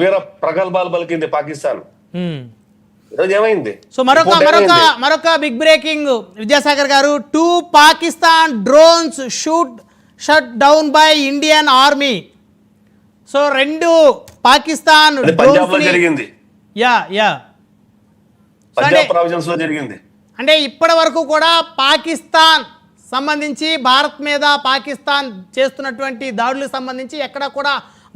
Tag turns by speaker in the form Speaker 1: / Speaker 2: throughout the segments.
Speaker 1: వీర ప్రగల్భాలు పలికింది పాకిస్తాన్. ఈరోజు ఏమైంది?
Speaker 2: సో మరొక బిగ్ బ్రేకింగ్ విద్యాసాగర్ గారు, 2 Pakistan drones shut down by Indian army. So 2 Pakistan
Speaker 1: Punjab లో జరిగింది. పంజాబ్ ప్రావిజన్స్ లో జరిగింది.
Speaker 2: అంటే ఇప్పటి వరకు కూడా పాకిస్తాన్ సంబంధించి భారత్ మీద పాకిస్తాన్ చేస్తున్నటువంటి దాడులకు సంబంధించి ఎక్కడ కూడా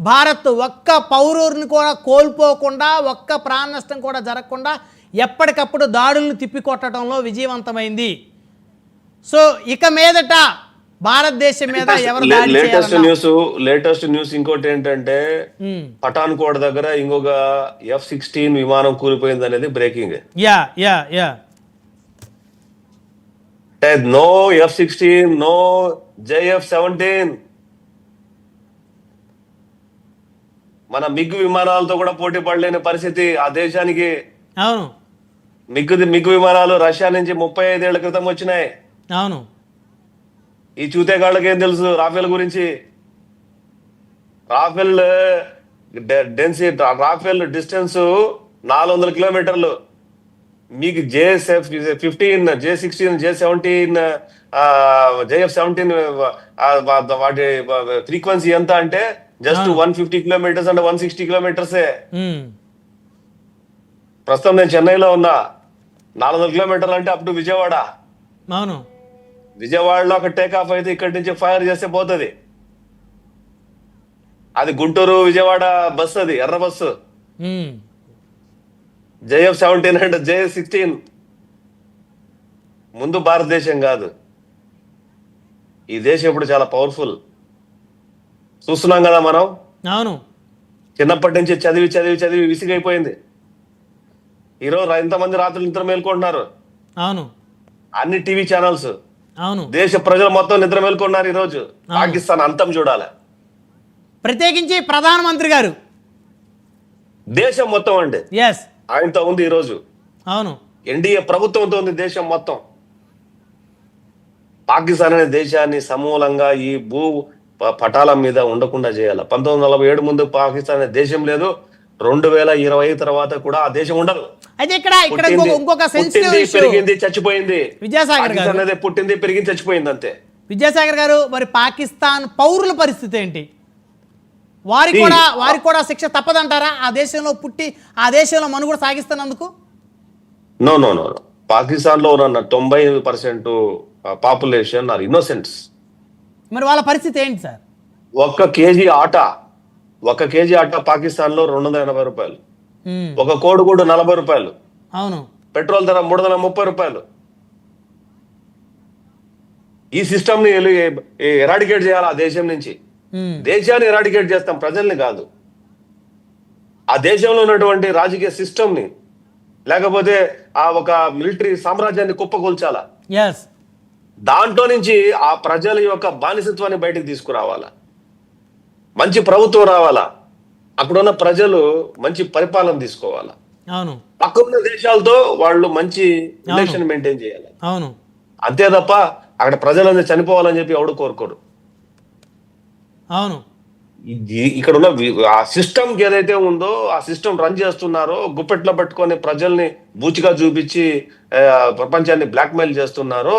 Speaker 2: భారత్ ఒక్క పౌరుని కూడా కోల్పోకుండా, ఒక్క ప్రాణ నష్టం కూడా జరగకుండా ఎప్పటికప్పుడు దాడులను తిప్పికొట్టడంలో విజయవంతమైంది. సో ఇక మీదట భారతదేశం మీద ఎవరు
Speaker 1: లేటెస్ట్ న్యూస్ ఇంకోటి ఏంటంటే, పఠాన్ కోట్ దగ్గర ఇంకొక F-16 విమానం కూలిపోయింది అనేది breaking. No F-16, no JF-17. మన మిగ్ విమానాలతో కూడా పోటీ పడలేని పరిస్థితి ఆ దేశానికి.
Speaker 2: అవును,
Speaker 1: మిగ్ విమానాలు రష్యా నుంచి 35 ఏళ్ల క్రితం వచ్చినాయి.
Speaker 2: అవును,
Speaker 1: ఈ చూతేగాళ్ళకి ఏం తెలుసు రాఫెల్ గురించి? రాఫెల్ డిస్టెన్స్ 400 కిలోమీటర్లు. మీకు JF-15, J-16, J-17, JF-17 వాటి ఫ్రీక్వెన్సీ ఎంత అంటే జస్ట్ 150 కిలోమీటర్స్ అంటే 160 కిలోమీటర్సే. ప్రస్తుతం నేను చెన్నైలో ఉన్నా. 400 కిలోమీటర్లు అంటే అప్ టు విజయవాడ.
Speaker 2: అవును,
Speaker 1: విజయవాడలో ఒక టేక్ ఆఫ్ అయితే ఇక్కడి నుంచి ఫైర్ చేస్తే పోతుంది. అది గుంటూరు విజయవాడ బస్సు, అది ఎర్ర బస్సు. JF-17 అంటే J-16 ముందు భారతదేశం కాదు. ఈ దేశం ఇప్పుడు చాలా పవర్ఫుల్. చూస్తున్నాం కదా మనం.
Speaker 2: అవును,
Speaker 1: చిన్నప్పటి నుంచి చదివి చదివి చదివి విసిగైపోయింది. ఈరోజు ఎంతమంది రాత్రులు నిద్ర మేల్కొంటున్నారు?
Speaker 2: అవును,
Speaker 1: అన్ని టీవీ ఛానల్స్.
Speaker 2: అవును,
Speaker 1: దేశ ప్రజలు మొత్తం నిద్ర మేల్కొన్నారు. ఈ రోజు పాకిస్తాన్ అంతం చూడాలి.
Speaker 2: ప్రత్యేకించి ప్రధానమంత్రి గారు
Speaker 1: దేశం మొత్తం అండి ఆయనతో ఉంది ఈ రోజు.
Speaker 2: అవును,
Speaker 1: ఎన్డీఏ ప్రభుత్వంతో ఉంది దేశం మొత్తం. పాకిస్తాన్ అనే దేశాన్ని సమూలంగా ఈ భూ పటాల మీద ఉండకుండా చేయాలి. 1947 ముందు పాకిస్తాన్ అనే దేశం లేదు. 2020 తర్వాత కూడా ఆ దేశం ఉండదు.
Speaker 2: అయితే ఇక్కడ ఇంకొక
Speaker 1: పెరిగింది, చచ్చిపోయింది.
Speaker 2: విద్యాసాగర్ గారు
Speaker 1: అనేది పుట్టింది, పెరిగింది, చచ్చిపోయింది అంతే.
Speaker 2: విద్యాసాగర్ గారు, మరి పాకిస్తాన్ పౌరుల పరిస్థితి ఏంటి? వారికి కూడా శిక్ష తప్పదంటారా? ఆ దేశంలో పుట్టి ఆ దేశంలో మనుగడ సాగిస్తున్నందుకు?
Speaker 1: నో. పాకిస్తాన్ లో ఉన్న 90% పాపులేషన్ ఆర్ ఇన్నోసెంట్స్.
Speaker 2: మరి వాళ్ళ పరిస్థితి ఏంటి సార్?
Speaker 1: 1 కేజీ ఆట పాకిస్తాన్ లో 280 రూపాయలు. 1 కోడిగుడ్డు 40 రూపాయలు.
Speaker 2: అవును,
Speaker 1: పెట్రోల్ ధర 330 రూపాయలు. ఈ సిస్టమ్ ని ఎరాడికేట్ చేయాలి ఆ దేశం నుంచి. దేశాన్ని ఎరాడికేట్ చేస్తాం, ప్రజల్ని కాదు. ఆ దేశంలో ఉన్నటువంటి రాజకీయ సిస్టమ్ ని, లేకపోతే ఆ ఒక మిలిటరీ సామ్రాజ్యాన్ని కుప్పకొల్చాలా. దాంట్లో నుంచి ఆ ప్రజల యొక్క బానిసత్వాన్ని బయటకు తీసుకురావాలా. మంచి ప్రభుత్వం రావాలా. అక్కడున్న ప్రజలు మంచి పరిపాలన తీసుకోవాలా.
Speaker 2: అవును,
Speaker 1: పక్కన్న దేశాలతో వాళ్ళు మంచి రిలేషన్ మెయింటైన్ చేయాలి.
Speaker 2: అవును,
Speaker 1: అంతే తప్ప అక్కడ ప్రజలందరూ చనిపోవాలని చెప్పి ఎవడు కోరుకోరు.
Speaker 2: అవును,
Speaker 1: ఇక్కడ ఉన్న ఆ సిస్టమ్ ఏదైతే ఉందో, ఆ సిస్టమ్ రన్ చేస్తున్నారో, గుప్పెట్లో పెట్టుకొని ప్రజల్ని బూచిగా చూపించి ప్రపంచాన్ని బ్లాక్మెయిల్ చేస్తున్నారో,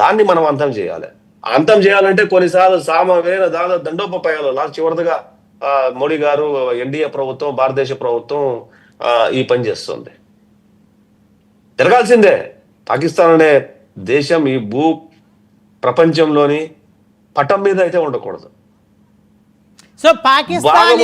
Speaker 1: దాన్ని మనం అంతం చేయాలి. అంతం చేయాలంటే కొన్నిసార్లు సామవేల దండోపయాలు లాస్ట్ చివరిగా మోడీ గారు, ఎన్డీఏ ప్రభుత్వం, భారతదేశ ప్రభుత్వం ఈ పని చేస్తుంది. జరగాల్సిందే. పాకిస్తాన్ అనే దేశం ఈ భూ ప్రపంచంలోని పటం మీద అయితే ఉండకూడదు.
Speaker 2: సో పాకిస్తాన్